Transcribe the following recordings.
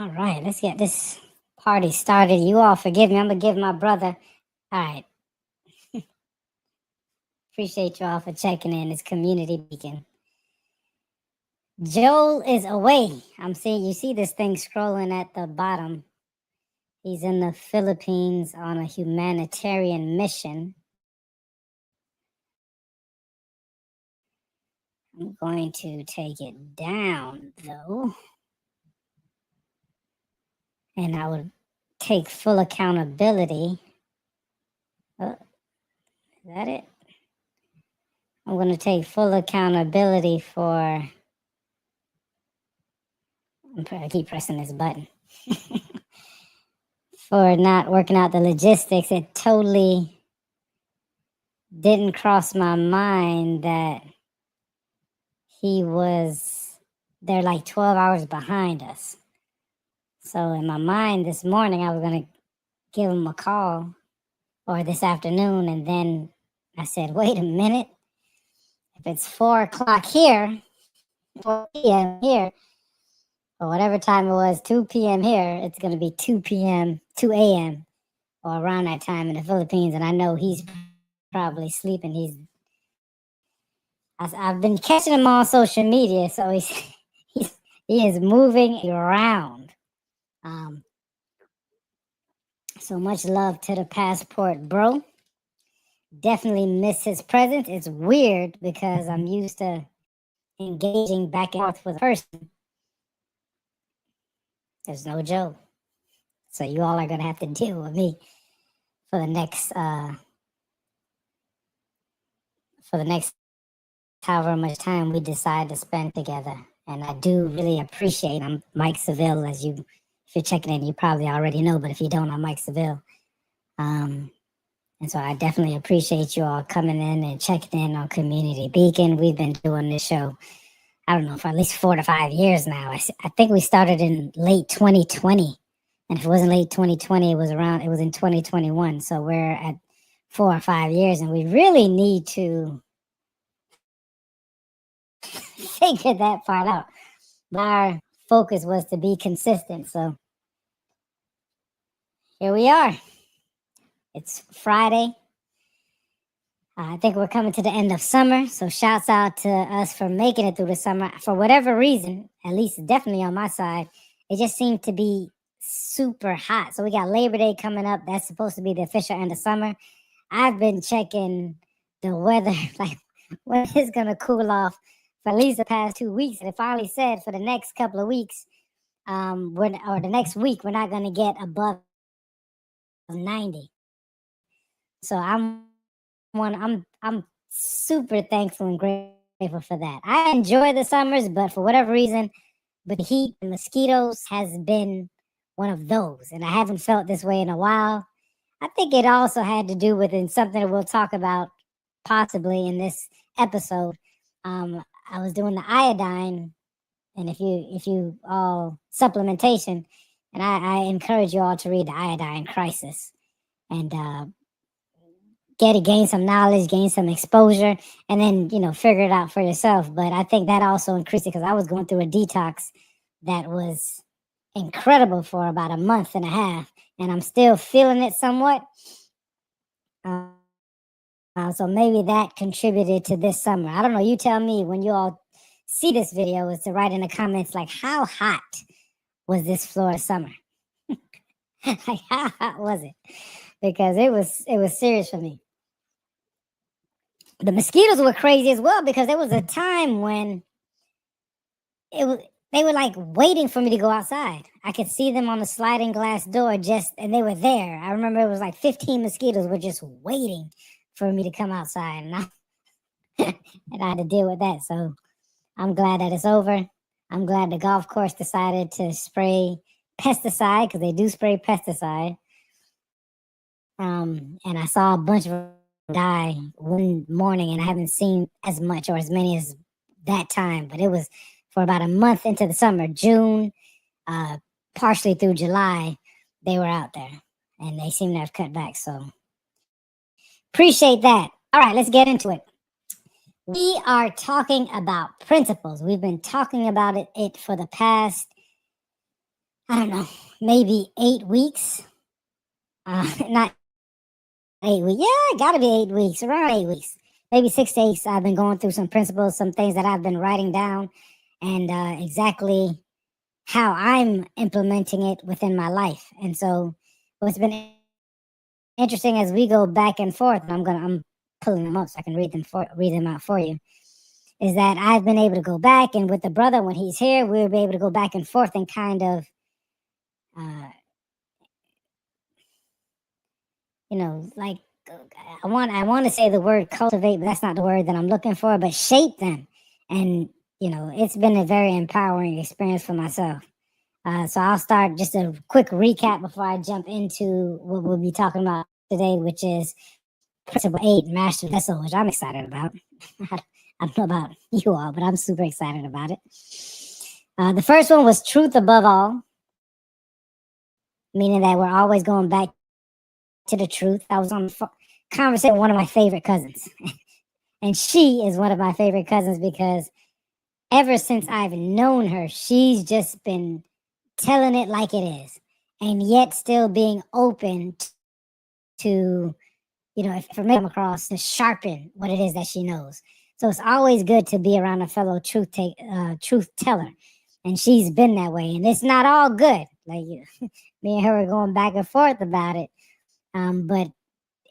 All right, let's get this party started. You all forgive me. I'm going to give my brother. All right. Appreciate you all for checking in. It's community beacon. Joel is away. You see this thing scrolling at the bottom. He's in the Philippines on a humanitarian mission. I'm going to take it down, though. And I would take full accountability. Oh, is that it? I'm going to take full accountability for... I keep pressing this button. For not working out the logistics. It totally didn't cross my mind that they're like 12 hours behind us. So in my mind this morning, I was going to give him a call, or this afternoon, and then I said, wait a minute. If it's 4 o'clock here, 4 p.m. here, or whatever time it was, 2 p.m. here, it's going to be 2 a.m. or around that time in the Philippines. And I know he's probably sleeping. I've been catching him on social media, so he is moving around. So much love to the passport, bro. Definitely miss his presence. It's weird because I'm used to engaging back and forth with a person. There's no Joe. So you all are going to have to deal with me for the next however much time we decide to spend together. And I do really appreciate, I'm Mike Seville, if you're checking in, you probably already know, but if you don't, I'm Mike Seville. And so I definitely appreciate you all coming in and checking in on Community Beacon. We've been doing this show, I don't know, for at least 4 to 5 years now. I think we started in late 2020. And if it wasn't late 2020, it was in 2021. So we're at 4 or 5 years, and we really need to figure that part out. But our focus was to be consistent. So here we are. It's Friday. I think we're coming to the end of summer. So shouts out to us for making it through the summer. For whatever reason, at least definitely on my side, it just seemed to be super hot. So we got Labor Day coming up. That's supposed to be the official end of summer. I've been checking the weather, like when it's going to cool off for at least the past 2 weeks. And it finally said for the next couple of weeks, or the next week, we're not going to get above 90. So I'm super thankful and grateful for that. I enjoy the summers, but for whatever reason, but the heat and mosquitoes has been one of those. And I haven't felt this way in a while. I think it also had to do with something that we'll talk about possibly in this episode. I was doing the iodine, and if you all supplementation, and I encourage you all to read the Iodine Crisis and gain some knowledge, gain some exposure, and then figure it out for yourself. But I think that also increased it because I was going through a detox that was incredible for about a month and a half, and I'm still feeling it somewhat. So maybe that contributed to this summer. I don't know. You tell me when you all see this video, is to write in the comments like, how hot was this Florida summer? Like, how hot was it? Because it was serious for me. The mosquitoes were crazy as well, because there was a time when they were like waiting for me to go outside. I could see them on the sliding glass door and they were there. I remember it was like 15 mosquitoes were just waiting for me to come outside, and I had to deal with that. So I'm glad that it's over. I'm glad the golf course decided to spray pesticide, because they do spray pesticide. And I saw a bunch of them die one morning, and I haven't seen as much or as many as that time, but it was for about a month into the summer, June, partially through July, they were out there, and they seem to have cut back. So appreciate that. All right, let's get into it. We are talking about principles. We've been talking about it for the past, I don't know, maybe 8 weeks. Not 8 weeks. Yeah, it got to be 8 weeks, around 8 weeks, maybe 6 to 8 weeks. I've been going through some principles, some things that I've been writing down, and exactly how I'm implementing it within my life. And so, what's been interesting as we go back and forth, and I'm pulling them up so I can read them out for you, is that I've been able to go back, and with the brother when he's here, we'll be able to go back and forth and kind of, uh, like I want to say the word cultivate, but that's not the word that I'm looking for. But shape them, and it's been a very empowering experience for myself. So I'll start just a quick recap before I jump into what we'll be talking about today, which is Principle 8, Master Vessel, which I'm excited about. I don't know about you all, but I'm super excited about it. The first one was truth above all, meaning that we're always going back to the truth. I was on the conversation with one of my favorite cousins, and she is one of my favorite cousins because ever since I've known her, she's just been telling it like it is, and yet still being open to, if for me come across, to sharpen what it is that she knows. So it's always good to be around a fellow truth teller, and she's been that way. And it's not all good. Like me and her are going back and forth about it, but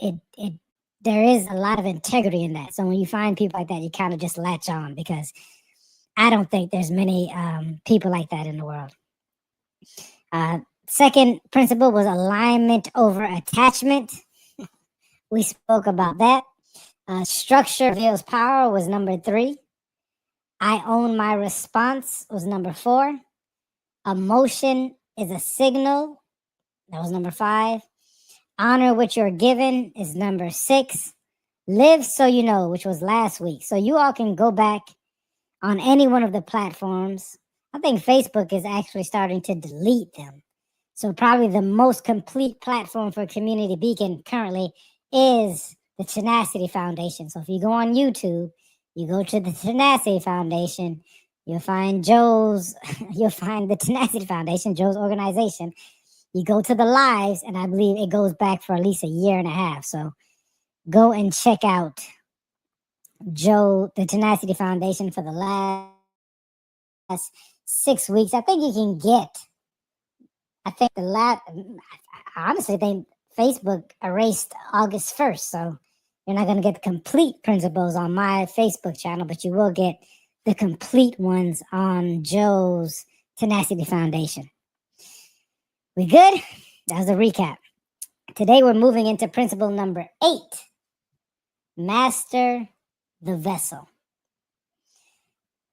it there is a lot of integrity in that. So when you find people like that, you kind of just latch on, because I don't think there's many people like that in the world. Second principle was alignment over attachment. We spoke about that. Structure reveals power was number 3. I own my response was number 4. Emotion is a signal. That was number 5. Honor what you're given is number 6. Live so you know, which was last week. So you all can go back on any one of the platforms. I think Facebook is actually starting to delete them. So probably the most complete platform for Community Beacon currently is the Tenacity Foundation. So if you go on YouTube, you go to the Tenacity Foundation, you'll find the Tenacity Foundation, Joe's organization. You go to the lives, and I believe it goes back for at least a year and a half. So go and check out Joe, the Tenacity Foundation, for the last 6 weeks. I think you can get, I honestly think Facebook erased August 1st. So you're not going to get the complete principles on my Facebook channel, but you will get the complete ones on Joe's Tenacity Foundation. We good? That was a recap. Today we're moving into principle number 8. Master the vessel.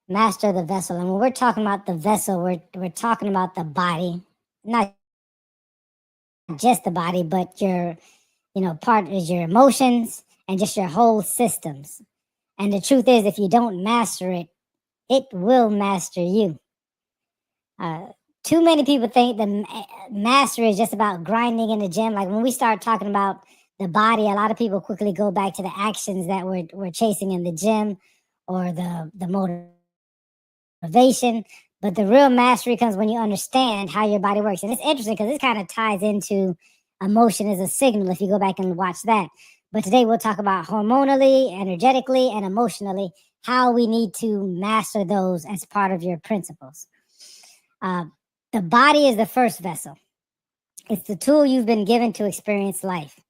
Master the vessel. And when we're talking about the vessel, we're talking about the body. Not just the body, but your, part is your emotions and just your whole systems. And the truth is, if you don't master it, it will master you. Too many people think the mastery is just about grinding in the gym. Like when we start talking about the body, a lot of people quickly go back to the actions that we're chasing in the gym, or the motivation. But the real mastery comes when you understand how your body works. And it's interesting because this kind of ties into emotion as a signal if you go back and watch that. But today we'll talk about hormonally, energetically, and emotionally, how we need to master those as part of your principles. The body is the first vessel. It's the tool you've been given to experience life.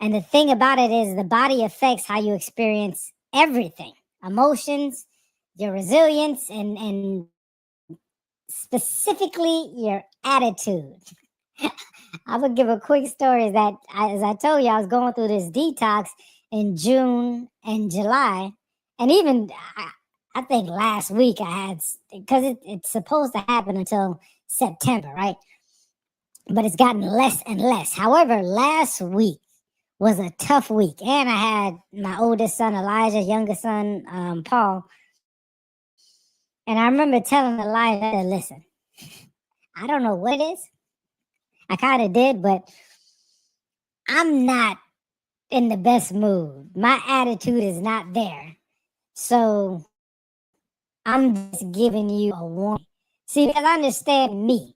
And the thing about it is the body affects how you experience everything. Emotions, your resilience, and specifically your attitude. I would give a quick story that, as I told you, I was going through this detox in June and July. And even, I think last week I had, because it's supposed to happen until September, right? But it's gotten less and less. However, last week was a tough week. And I had my oldest son, Elijah, youngest son, Paul. And I remember telling Elijah, listen, I don't know what it is. I kind of did, but I'm not in the best mood. My attitude is not there. So I'm just giving you a warning. See, because I understand me.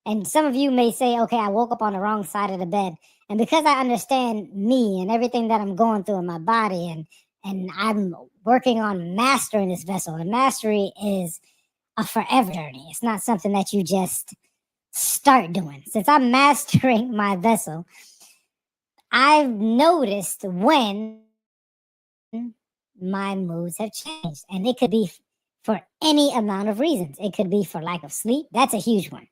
And some of you may say, okay, I woke up on the wrong side of the bed. And because I understand me and everything that I'm going through in my body, and I'm working on mastering this vessel, and mastery is a forever journey. It's not something that you just start doing. Since I'm mastering my vessel, I've noticed when my moods have changed. And it could be for any amount of reasons. It could be for lack of sleep. That's a huge one,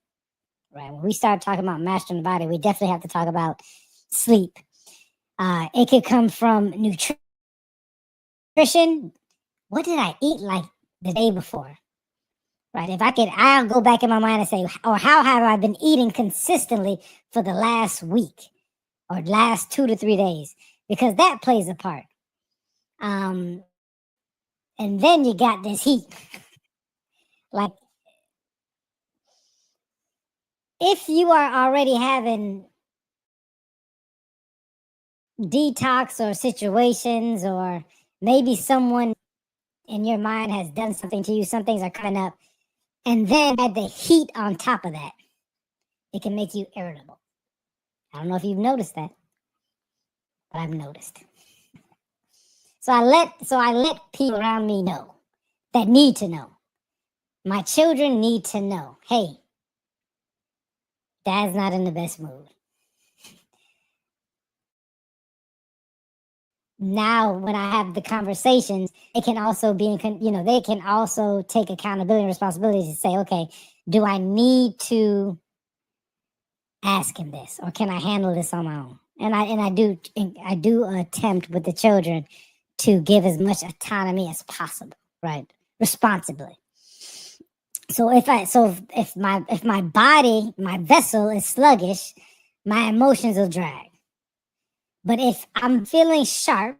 right? When we start talking about mastering the body, we definitely have to talk about sleep. It could come from nutrition. What did I eat like the day before? Right. If I could, I'll go back in my mind and say, or how have I been eating consistently for the last week or last 2 to 3 days? Because that plays a part. And then you got this heat. Like, if you are already having detox or situations, or maybe someone in your mind has done something to you, some things are coming up, and then add the heat on top of that, it can make you irritable. I don't know if you've noticed that, but I've noticed. So I let people around me know that need to know. My children need to know, hey, Dad's not in the best mood. Now, when I have the conversations, it can also be, they can also take accountability and responsibility to say, okay, do I need to ask him this, or can I handle this on my own? And I do attempt with the children to give as much autonomy as possible, right? Responsibly. So if my body, my vessel is sluggish, my emotions will drag. But if I'm feeling sharp,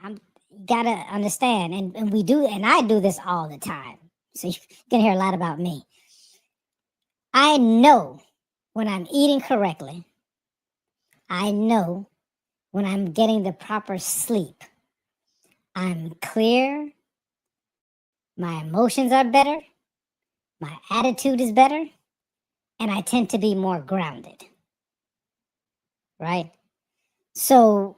I'm gotta understand, and I do this all the time. So you're gonna hear a lot about me. I know when I'm eating correctly. I know when I'm getting the proper sleep. I'm clear. My emotions are better. My attitude is better. And I tend to be more grounded. Right? So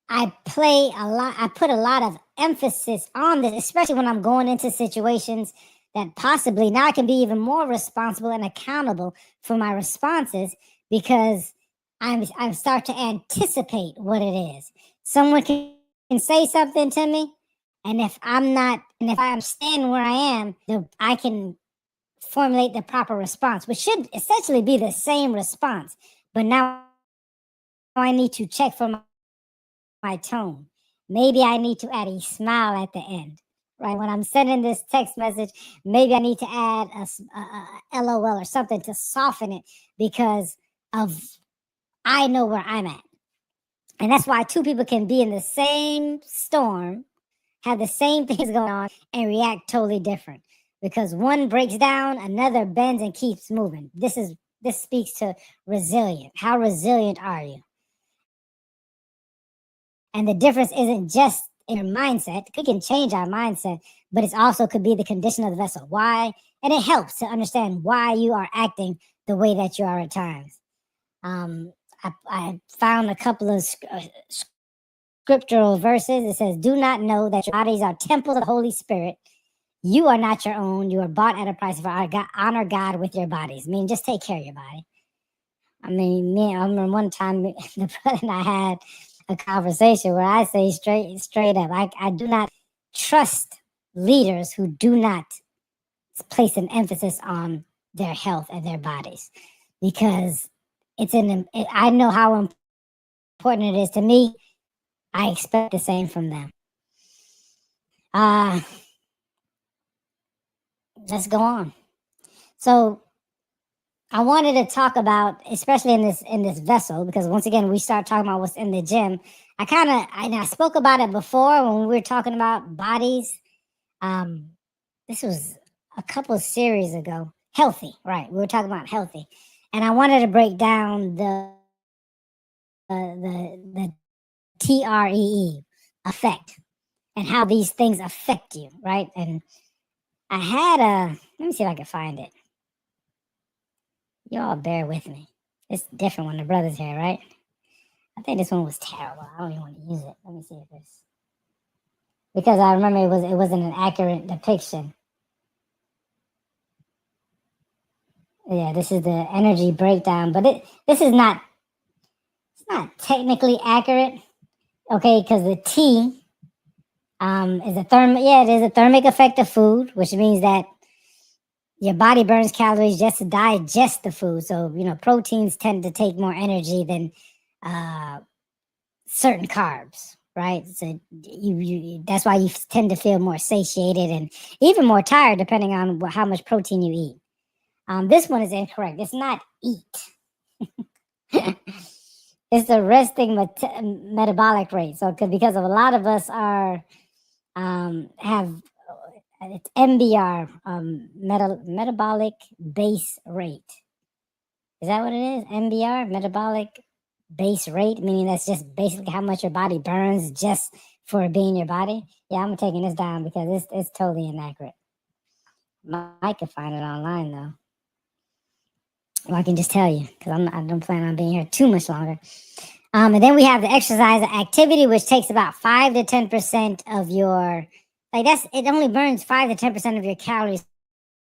I put a lot of emphasis on this, especially when I'm going into situations that possibly now I can be even more responsible and accountable for my responses, because I start to anticipate what it is. Someone can say something to me, and if I'm staying where I am, I can formulate the proper response, which should essentially be the same response. But now I need to check for my tone. Maybe I need to add a smile at the end, right? When I'm sending this text message, maybe I need to add a LOL or something to soften it, because I know where I'm at. And that's why two people can be in the same storm, have the same things going on, and react totally different. Because one breaks down, another bends and keeps moving. This speaks to resilient. How resilient are you? And the difference isn't just in your mindset. We can change our mindset, but it also could be the condition of the vessel. Why? And it helps to understand why you are acting the way that you are at times. I found a couple of scriptural verses. It says, do not know that your bodies are temples of the Holy Spirit. You are not your own. You are bought at a price. For our God, honor God with your bodies. I mean, just take care of your body. I remember one time the brother and I had a conversation where I say straight up, I do not trust leaders who do not place an emphasis on their health and their bodies, because I know how important it is to me. I expect the same from them. Let's go on. So I wanted to talk about, especially in this vessel, because once again, we start talking about what's in the gym. I spoke about it before when we were talking about bodies. This was a couple of series ago. Healthy, right? We were talking about healthy, and I wanted to break down the TREE effect and how these things affect you, right? And I had let me see if I can find it. You all bear with me. It's different when the brother's here, right? I think this one was terrible. I don't even want to use it. Let me see if it's because I remember it wasn't an accurate depiction. Yeah, this is the energy breakdown, but this is not it's not technically accurate. Okay, because the T is it is a thermic effect of food, which means that your body burns calories just to digest the food. So, proteins tend to take more energy than certain carbs, right? So that's why you tend to feel more satiated and even more tired depending on how much protein you eat. This one is incorrect. It's not eat. It's the resting metabolic rate. So because of a lot of us have it's MBR, metabolic base rate. Is that what it is? MBR, metabolic base rate, meaning that's just basically how much your body burns just for being your body. Yeah, I'm taking this down because it's totally inaccurate. I can find it online though. Well, I can just tell you because I don't plan on being here too much longer. And then we have the exercise activity, which takes about 5 to 10% of your, it only burns 5 to 10% of your calories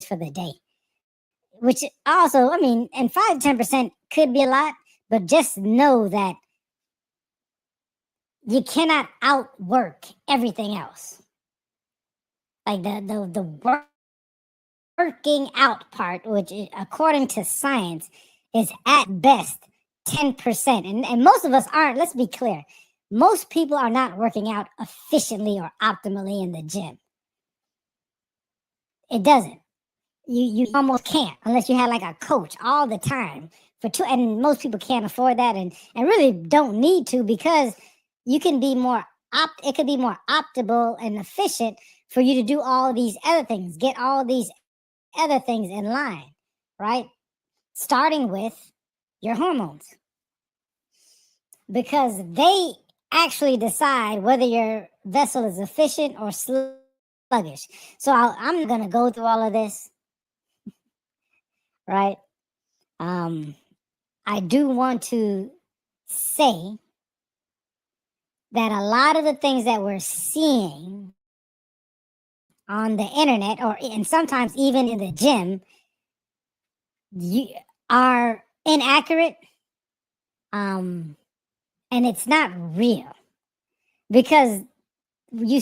for the day. Which also, and 5 to 10% could be a lot, but just know that you cannot outwork everything else. Like the working out part, which according to science is at best 10%. And most of us aren't, let's be clear. Most people are not working out efficiently or optimally in the gym. It doesn't. You almost can't unless you have like a coach all the time and most people can't afford that and really don't need to because you can be it could be more optimal and efficient for you to do all these other things, get all these other things in line, right? Starting with your hormones. Because they actually decide whether your vessel is efficient or sluggish. So I'm going to go through all of this, right? I do want to say that a lot of the things that we're seeing on the internet and sometimes even in the gym are inaccurate, and it's not real because we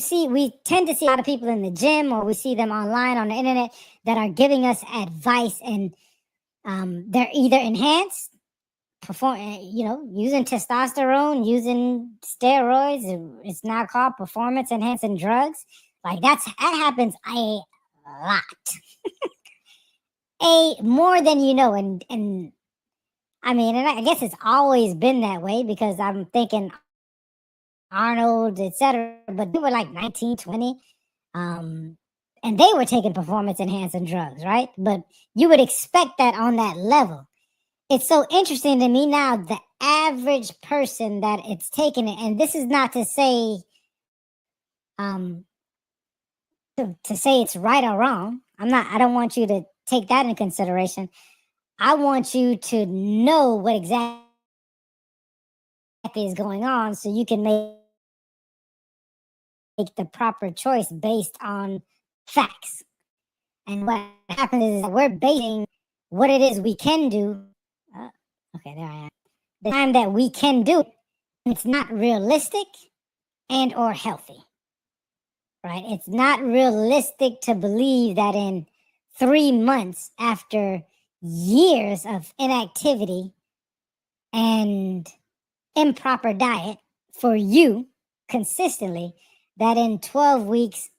tend to see a lot of people in the gym or we see them online on the internet that are giving us advice and they're either enhanced using testosterone, using steroids. It's now called performance enhancing drugs. Like that happens a lot. More than you know. And I guess it's always been that way because I'm thinking Arnold, etc. But they were like 19, 20. And they were taking performance enhancing drugs, right? But you would expect that on that level. It's so interesting to me now, the average person that it's taking it, and this is not to say to say it's right or wrong. I don't want you to take that in consideration. I want you to know what exactly is going on so you can make the proper choice based on facts. And what happens is that we're basing what it is we can do. Okay, there I am. The time that we can do it, it's not realistic and or healthy, right? It's not realistic to believe that in 3 months after years of inactivity and improper diet for you consistently, that in 12 weeks,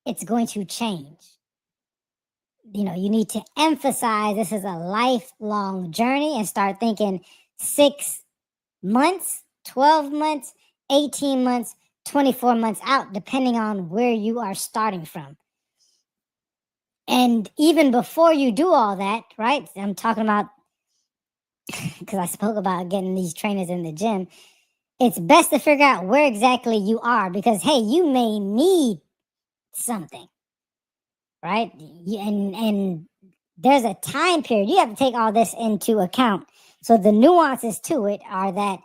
it's going to change. You need to emphasize this is a lifelong journey and start thinking 6 months, 12 months, 18 months, 24 months out, depending on where you are starting from. And even before you do all that, right? I'm talking about, because I spoke about getting these trainers in the gym. It's best to figure out where exactly you are because, hey, you may need something, right? And there's a time period. You have to take all this into account. So the nuances to it are that,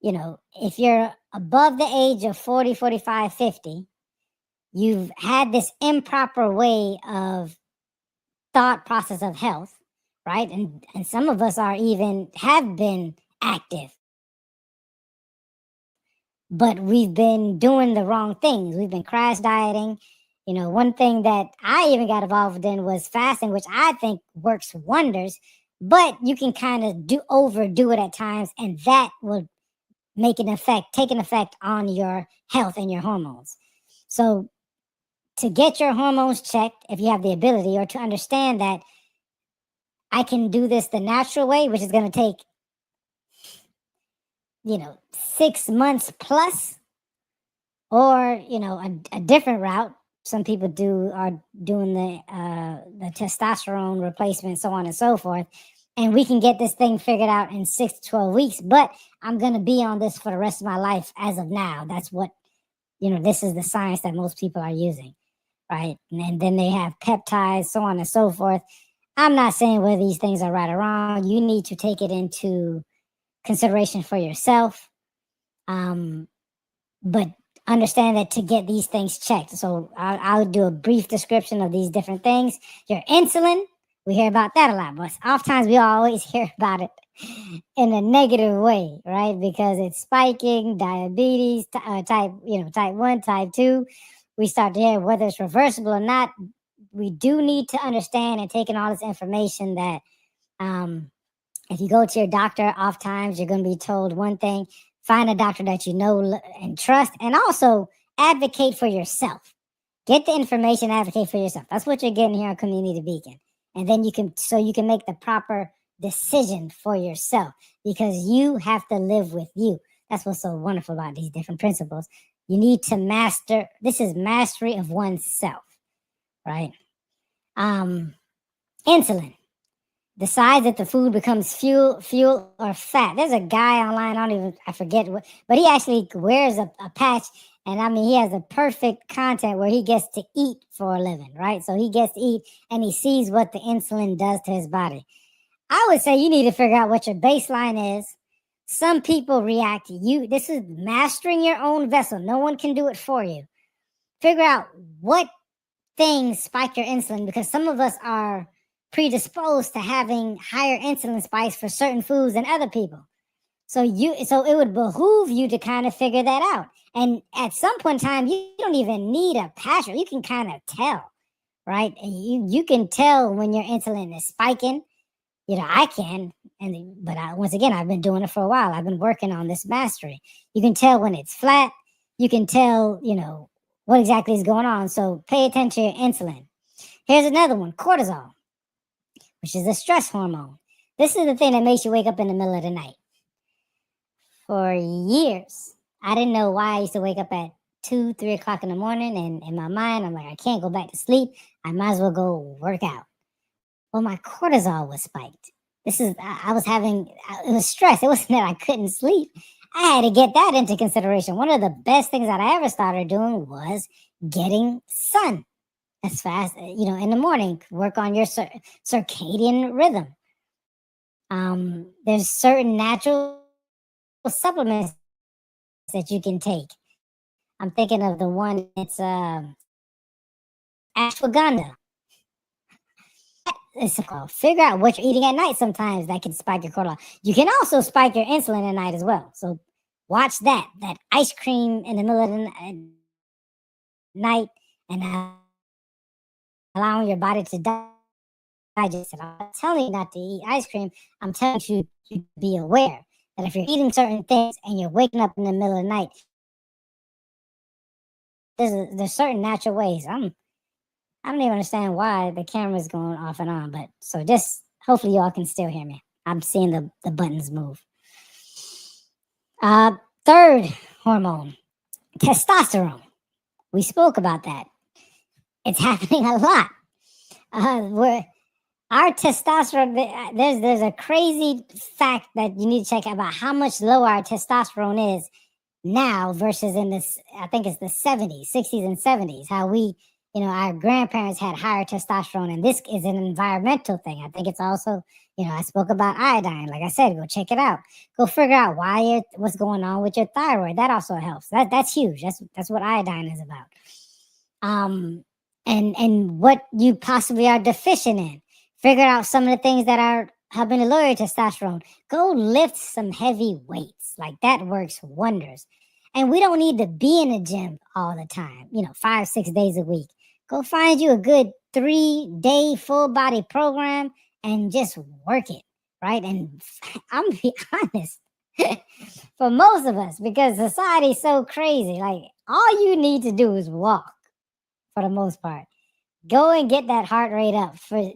if you're above the age of 40, 45, 50, you've had this improper way of thought process of health, right? And some of us have been active, but we've been doing the wrong things. We've been crash dieting. One thing that I even got involved in was fasting, which I think works wonders, but you can kind of overdo it at times, and that will take an effect on your health and your hormones. So to get your hormones checked, if you have the ability, or to understand that I can do this the natural way, which is going to take, 6 months plus, or, a different route. Some people are doing the testosterone replacement, so on and so forth. And we can get this thing figured out in 6 to 12 weeks, but I'm going to be on this for the rest of my life as of now. That's what, this is the science that most people are using, right? And then they have peptides, so on and so forth. I'm not saying whether these things are right or wrong. You need to take it into consideration for yourself. But understand that to get these things checked. So I'll do a brief description of these different things. Your insulin, we hear about that a lot, but oftentimes we always hear about it in a negative way, right? Because it's spiking, diabetes, type 1, type 2. We start to hear whether it's reversible or not. We do need to understand and take in all this information that if you go to your doctor, oftentimes you're going to be told one thing. Find a doctor that you know and trust, and also advocate for yourself. Get the information, advocate for yourself. That's what you're getting here on Community Beacon. And then you can make the proper decision for yourself, because you have to live with you. That's what's so wonderful about these different principles. You need to master. This is mastery of oneself, right? Insulin. Decide that the food becomes fuel or fat. There's a guy online, I forget what, but he actually wears a patch, and he has a perfect content where he gets to eat for a living, right? So he gets to eat, and he sees what the insulin does to his body. I would say you need to figure out what your baseline is. Some people react to you. This is mastering your own vessel. No one can do it for you. Figure out what things spike your insulin, because some of us are predisposed to having higher insulin spikes for certain foods than other people. So it would behoove you to kind of figure that out. And at some point in time, you don't even need a patch. You can kind of tell, right? You can tell when your insulin is spiking. I can, but once again, I've been doing it for a while. I've been working on this mastery. You can tell when it's flat. You can tell, what exactly is going on. So pay attention to your insulin. Here's another one, cortisol, which is a stress hormone. This is the thing that makes you wake up in the middle of the night. For years, I didn't know why I used to wake up at 2, 3 o'clock in the morning, and in my mind, I'm like, I can't go back to sleep. I might as well go work out. Well, my cortisol was spiked. It was stress. It wasn't that I couldn't sleep. I had to get that into consideration. One of the best things that I ever started doing was getting sun as fast, in the morning. Work on your circadian rhythm. There's certain natural supplements that you can take. I'm thinking of the one, it's ashwagandha. It's called. Figure out what you're eating at night. Sometimes that can spike your cortisol. You can also spike your insulin at night as well. So watch that ice cream in the middle of the night, and allowing your body to digest it. I'm not telling you not to eat ice cream. I'm telling you to be aware that if you're eating certain things and you're waking up in the middle of the night, there's certain natural ways. I don't even understand why the camera's going off and on, but so just hopefully y'all can still hear me. I'm seeing the buttons move. Third hormone, testosterone. We spoke about that. It's happening a lot. Where our testosterone, there's a crazy fact that you need to check out about how much lower our testosterone is now versus in this, I think it's the 70s, 60s and 70s, how we our grandparents had higher testosterone, and this is an environmental thing. I think it's also, I spoke about iodine. Like I said, go check it out. Go figure out what's going on with your thyroid. That also helps. That's huge. That's what iodine is about. And what you possibly are deficient in. Figure out some of the things that are helping to lower your testosterone. Go lift some heavy weights. Like that works wonders. And we don't need to be in the gym all the time, 5, 6 days a week. Go find you a good 3-day full body program and just work it, right? And I'm gonna be honest, for most of us, because society's so crazy, like all you need to do is walk for the most part. Go and get that heart rate up for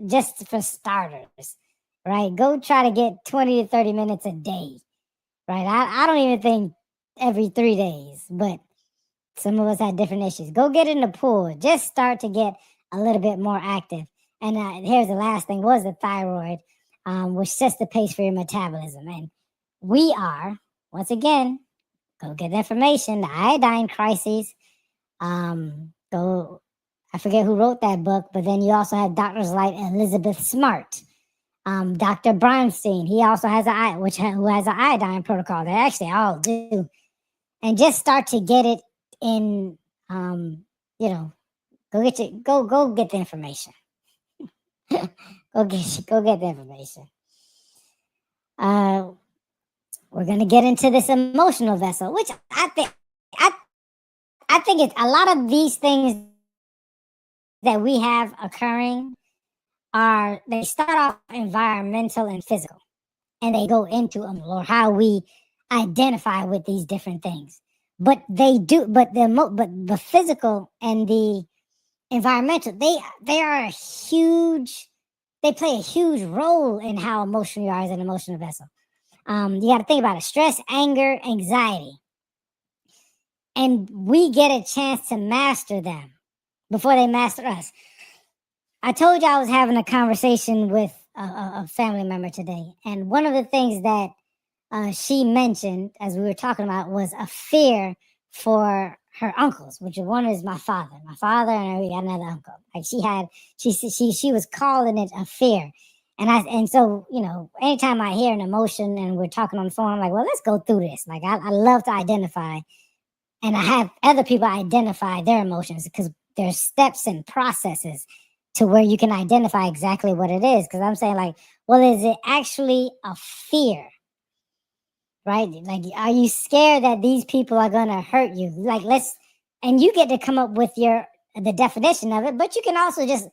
starters, right? Go try to get 20 to 30 minutes a day, right? I don't even think every 3 days, but some of us had different issues. Go get in the pool. Just start to get a little bit more active. And here's the last thing was the thyroid, which sets the pace for your metabolism. And we are, once again, go get the information, the iodine crises. I forget who wrote that book, but then you also have doctors like Elizabeth Smart, Dr. Bronstein. He also has who has an iodine protocol. They actually all do. And just start to get it in, go get the information. go get the information. We're gonna get into this emotional vessel, which I think it's a lot of these things that we have occurring they start off environmental and physical, and they go into or how we identify with these different things. But the physical and the environmental, they are they play a huge role in how emotional you are as an emotional vessel. You got to think about it: stress, anger, anxiety, and we get a chance to master them before they master us. I told you I was having a conversation with a family member today, and one of the things that she mentioned as we were talking about was a fear for her uncles, which one is my father. My father and we got another uncle. Like she was calling it a fear. And so, anytime I hear an emotion and we're talking on the phone, I'm like, well, let's go through this. Like I love to identify, and I have other people identify their emotions because there's steps and processes to where you can identify exactly what it is. Because I'm saying like, well, is it actually a fear? Right? Like, are you scared that these people are going to hurt you? Like, and you get to come up with the definition of it, but you can also just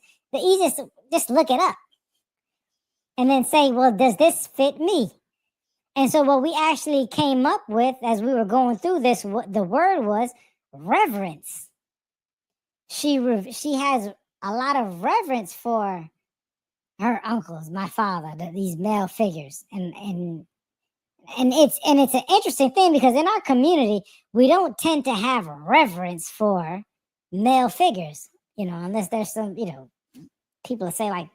look it up and then say, well, does this fit me? And so what we actually came up with as we were going through this, the word was reverence. She has a lot of reverence for her uncles, my father, these male figures, and it's an interesting thing because in our community we don't tend to have reverence for male figures, unless there's some, people that say like,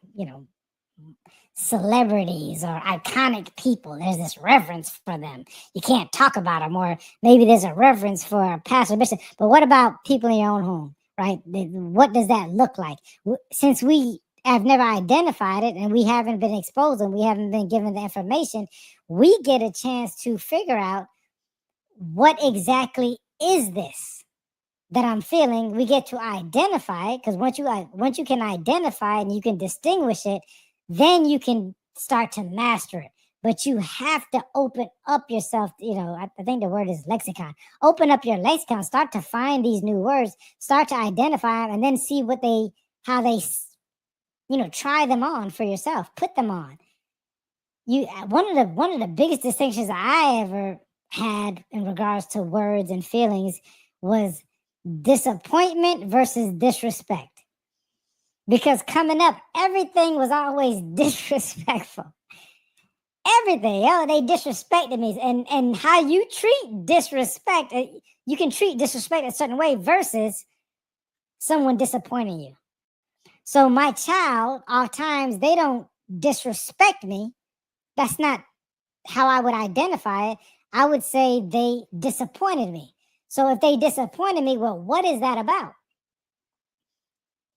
celebrities or iconic people. There's this reverence for them. You can't talk about them, or maybe there's a reverence for a pastor, bishop. But what about people in your own home, right? What does that look like? Since we have never identified it and we haven't been exposed and we haven't been given the information, we get a chance to figure out what exactly is this that I'm feeling. We get to identify it, because once you can identify and you can distinguish it, then you can start to master it. But you have to open up yourself. I think the word is lexicon. Open up your lexicon. Start to find these new words. Start to identify them, and then see how they try them on for yourself. Put them on. One of the biggest distinctions I ever had in regards to words and feelings was disappointment versus disrespect. Because coming up, everything was always disrespectful. Everything, they disrespected me. And how you treat disrespect, you can treat disrespect a certain way versus someone disappointing you. So my child, oftentimes, they don't disrespect me. That's not how I would identify it. I would say they disappointed me. So if they disappointed me, well, what is that about?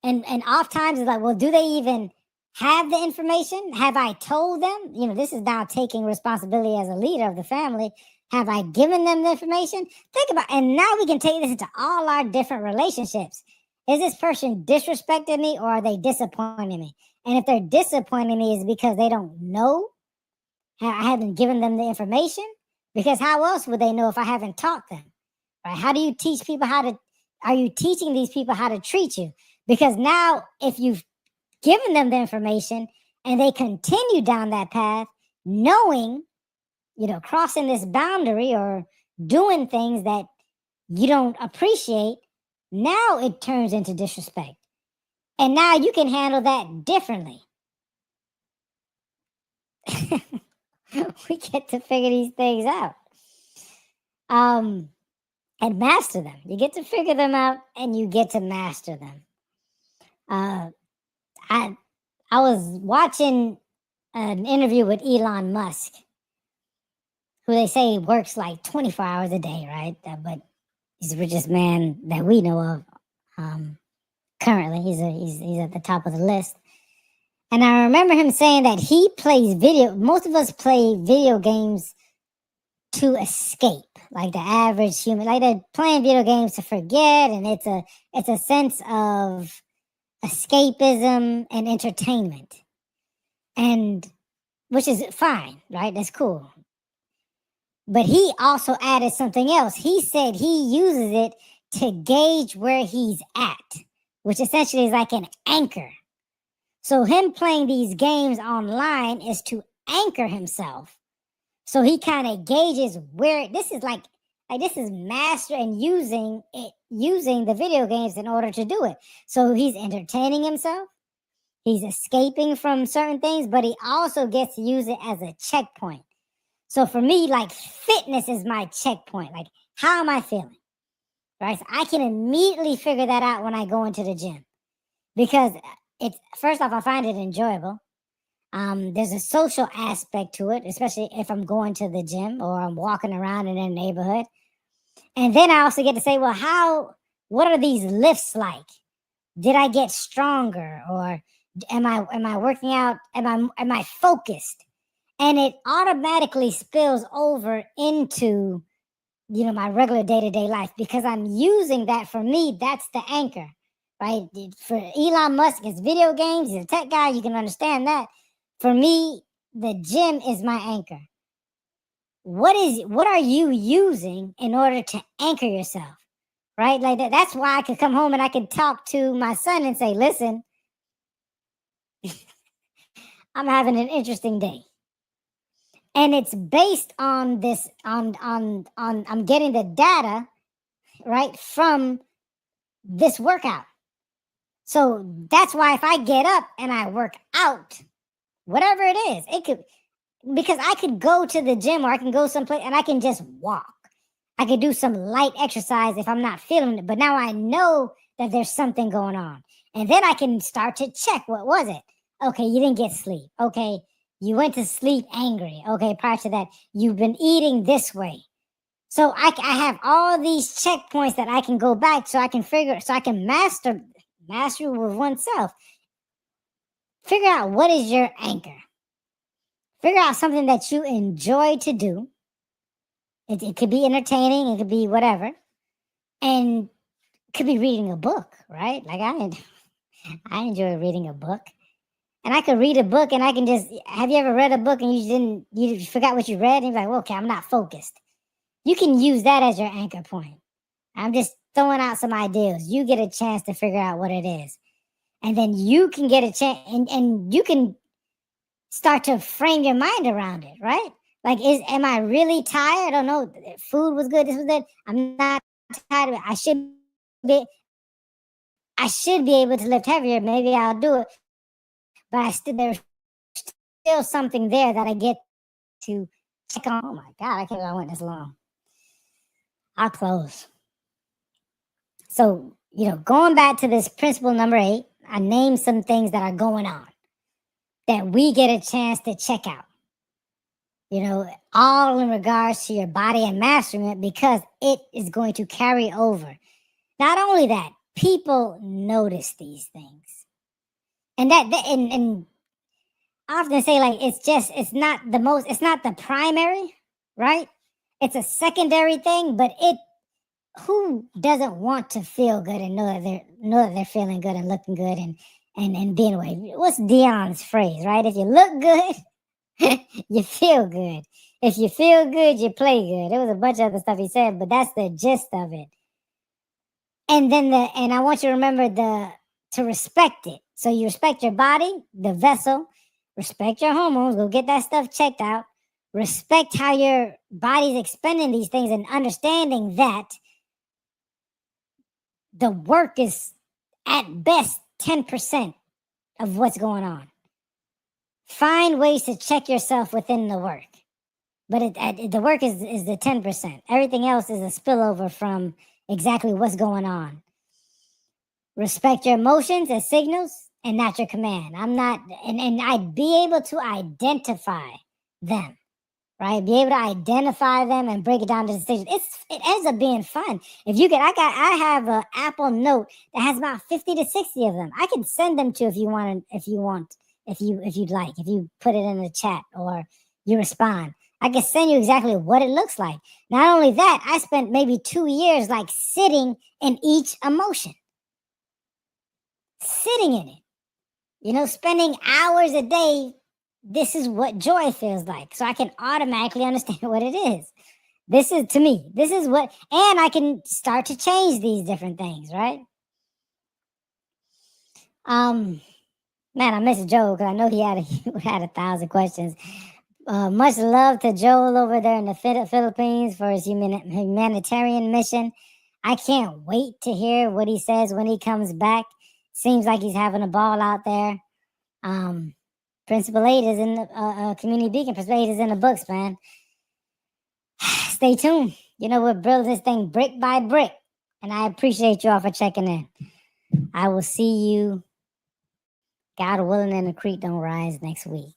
And oftentimes it's like, well, do they even have the information? Have I told them? This is now taking responsibility as a leader of the family. Have I given them the information? Think about, and now we can take this into all our different relationships. Is this person disrespecting me, or are they disappointing me? And if they're disappointing me, is because they don't know. I haven't given them the information, because how else would they know if I haven't taught them? Right? How do you teach people are you teaching these people how to treat you? Because now, if you've given them the information and they continue down that path, knowing, crossing this boundary or doing things that you don't appreciate, now it turns into disrespect. And now you can handle that differently. We get to figure these things out. And master them. You get to figure them out and you get to master them. I was watching an interview with Elon Musk, who they say works like 24 hours a day, right? But he's the richest man that we know of. Currently, he's at the top of the list. And I remember him saying that he plays most of us play video games to escape, like the average human. Like, they're playing video games to forget, and it's a sense of escapism and entertainment, and which is fine, right? That's cool. But he also added something else. He said he uses it to gauge where he's at, which essentially is like an anchor. So him playing these games online is to anchor himself. So he kind of gauges where this is like this is master and using the video games in order to do it. So he's entertaining himself. He's escaping from certain things, but he also gets to use it as a checkpoint. So for me, like, fitness is my checkpoint. Like, how am I feeling? Right? So I can immediately figure that out when I go into the gym, because first off, I find it enjoyable. There's a social aspect to it, especially if I'm going to the gym or I'm walking around in a neighborhood. And then I also get to say, well, what are these lifts like? Did I get stronger, or am I working out? Am I focused? And it automatically spills over into, my regular day-to-day life, because I'm using that. For me, that's the anchor, right? For Elon Musk, it's video games. He's a tech guy. You can understand that. For me, the gym is my anchor. What are you using in order to anchor yourself, right? Like that's why I could come home and I could talk to my son and say, listen, I'm having an interesting day. And it's based on this, on I'm getting the data, right, from this workout. So that's why if I get up and I work out, whatever it is, because I could go to the gym, or I can go someplace and I can just walk. I could do some light exercise if I'm not feeling it, but now I know that there's something going on. And then I can start to check, what was it? Okay, you didn't get sleep. Okay, you went to sleep angry. Okay, prior to that, you've been eating this way. So I have all these checkpoints that I can go back, so I can master with oneself. Figure out what is your anchor. Figure out something that you enjoy to do. It could be entertaining. It could be whatever. And it could be reading a book, right? Like I enjoy reading a book. And I could read a book and I can just, have you ever read a book and you forgot what you read? And you're like, well, okay, I'm not focused. You can use that as your anchor point. I'm just throwing out some ideas. You get a chance to figure out what it is. And then you can get a chance, and you can start to frame your mind around it, right? Like, am I really tired? I don't know. Food was good. This was good. I'm not tired of it. I should be able to lift heavier. Maybe I'll do it. But there's still something there that I get to check on. Oh my God, I can't believe I went this long. I'll close. So, going back to this principle number 8, I named some things that are going on that we get a chance to check out. All in regards to your body and mastering it, because it is going to carry over. Not only that, people notice these things. And and I often say, like, it's not the primary, right? It's a secondary thing, but who doesn't want to feel good and know that they're feeling good and looking good and being away? What's Dion's phrase, right? If you look good, you feel good. If you feel good, you play good. There was a bunch of other stuff he said, but that's the gist of it. And I want you to remember to respect it. So you respect your body, the vessel, respect your hormones, go get that stuff checked out. Respect how your body's expending these things and understanding that the work is at best 10% of what's going on. Find ways to check yourself within the work. But the work is the 10%. Everything else is a spillover from exactly what's going on. Respect your emotions as signals and not your command. And I'd be able to identify them, right? Be able to identify them and break it down to decisions. It ends up being fun. If you I have an Apple Note that has about 50 to 60 of them. I can send them to if you'd like, if you put it in the chat or you respond. I can send you exactly what it looks like. Not only that, I spent maybe 2 years like sitting in each emotion. Sitting in it, spending hours a day. This is what joy feels like. So I can automatically understand what it is. This is, to me, this is what, and I can start to change these different things, right? Man, I miss Joe because I know he had 1,000 questions. Much love to Joel over there in the Philippines for his humanitarian mission. I can't wait to hear what he says when he comes back. Seems like he's having a ball out there. Principal 8 is in the Community Beacon. Principal 8 is in the books, man. Stay tuned. We're building this thing brick by brick. And I appreciate you all for checking in. I will see you, God willing, and the creek don't rise next week.